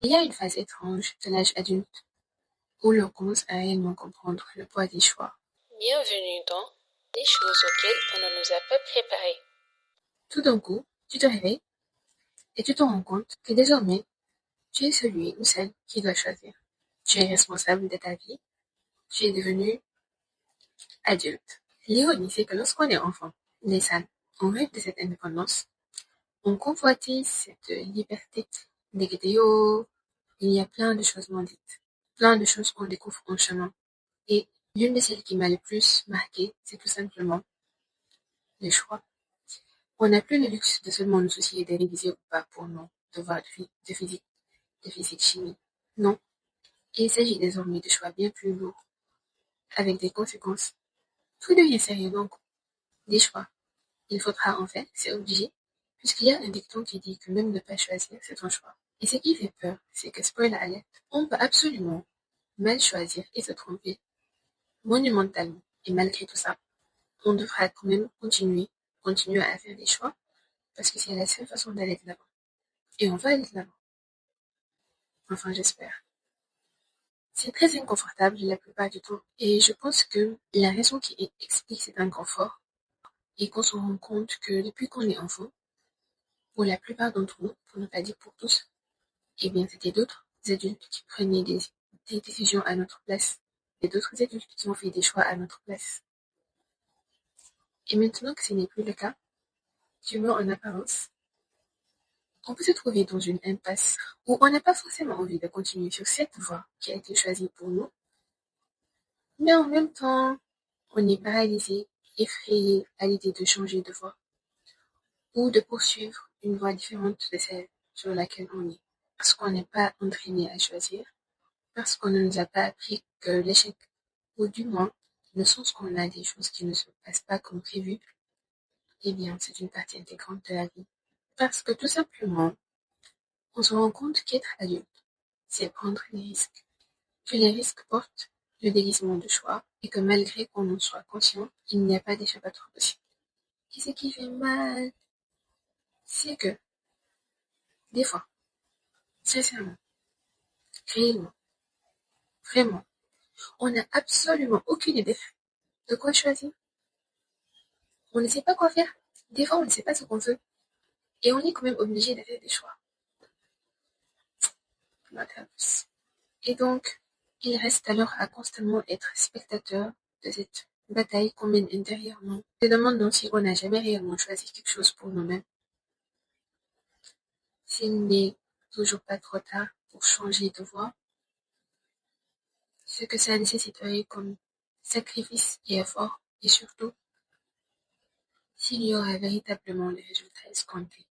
Il y a une phase étrange de l'âge adulte où l'on commence à réellement comprendre le poids des choix. Bienvenue dans les choses auxquelles on ne nous a pas préparés. Tout d'un coup, tu te réveilles et tu te rends compte que désormais, tu es celui ou celle qui doit choisir. Tu es responsable de ta vie. Tu es devenu adulte. L'ironie, c'est que lorsqu'on est enfant, naissant, on rêve de cette indépendance. On convoitise cette liberté. Il y a plein de choses non dites, plein de choses qu'on découvre en chemin. Et l'une de celles qui m'a le plus marqué, c'est tout simplement le choix. On n'a plus le luxe de seulement nous soucier de réviser ou pas pour nos devoirs de physique chimie. Non, il s'agit désormais de choix bien plus lourds, avec des conséquences. Tout devient sérieux donc, des choix. Il faudra en fait, c'est obligé, puisqu'il y a un dicton qui dit que même ne pas choisir, c'est un choix. Et ce qui fait peur, c'est que, spoiler alert, on peut absolument mal choisir et se tromper, monumentalement. Et malgré tout ça, on devra quand même continuer à faire des choix, parce que c'est la seule façon d'aller de l'avant. Et on va aller de l'avant. Enfin, j'espère. C'est très inconfortable la plupart du temps. Et je pense que la raison qui explique cet inconfort est qu'on se rend compte que depuis qu'on est enfant, pour la plupart d'entre nous, pour ne pas dire pour tous, eh bien, c'était d'autres adultes qui prenaient des décisions à notre place. Et d'autres adultes qui ont fait des choix à notre place. Et maintenant que ce n'est plus le cas, du moins en apparence, on peut se trouver dans une impasse où on n'a pas forcément envie de continuer sur cette voie qui a été choisie pour nous, mais en même temps, on est paralysé, effrayé à l'idée de changer de voie ou de poursuivre une voie différente de celle sur laquelle on est, parce qu'on n'est pas entraîné à choisir, parce qu'on ne nous a pas appris que l'échec, ou du moins le sens qu'on a des choses qui ne se passent pas comme prévu, eh bien, c'est une partie intégrante de la vie. Parce que tout simplement, on se rend compte qu'être adulte, c'est prendre des risques. Que les risques portent le déguisement de choix et que malgré qu'on en soit conscient, il n'y a pas d'échappatoire possible. Et ce qui fait mal, c'est que, des fois, sincèrement, réellement, vraiment, on n'a absolument aucune idée de quoi choisir. On ne sait pas quoi faire. Des fois, on ne sait pas ce qu'on veut. Et on est quand même obligé de faire des choix. Et donc, il reste alors à constamment être spectateur de cette bataille qu'on mène intérieurement, se demandant si on n'a jamais réellement choisi quelque chose pour nous-mêmes, s'il n'est toujours pas trop tard pour changer de voie, ce que ça nécessiterait comme sacrifice et effort, et surtout, s'il y aura véritablement les résultats escomptés.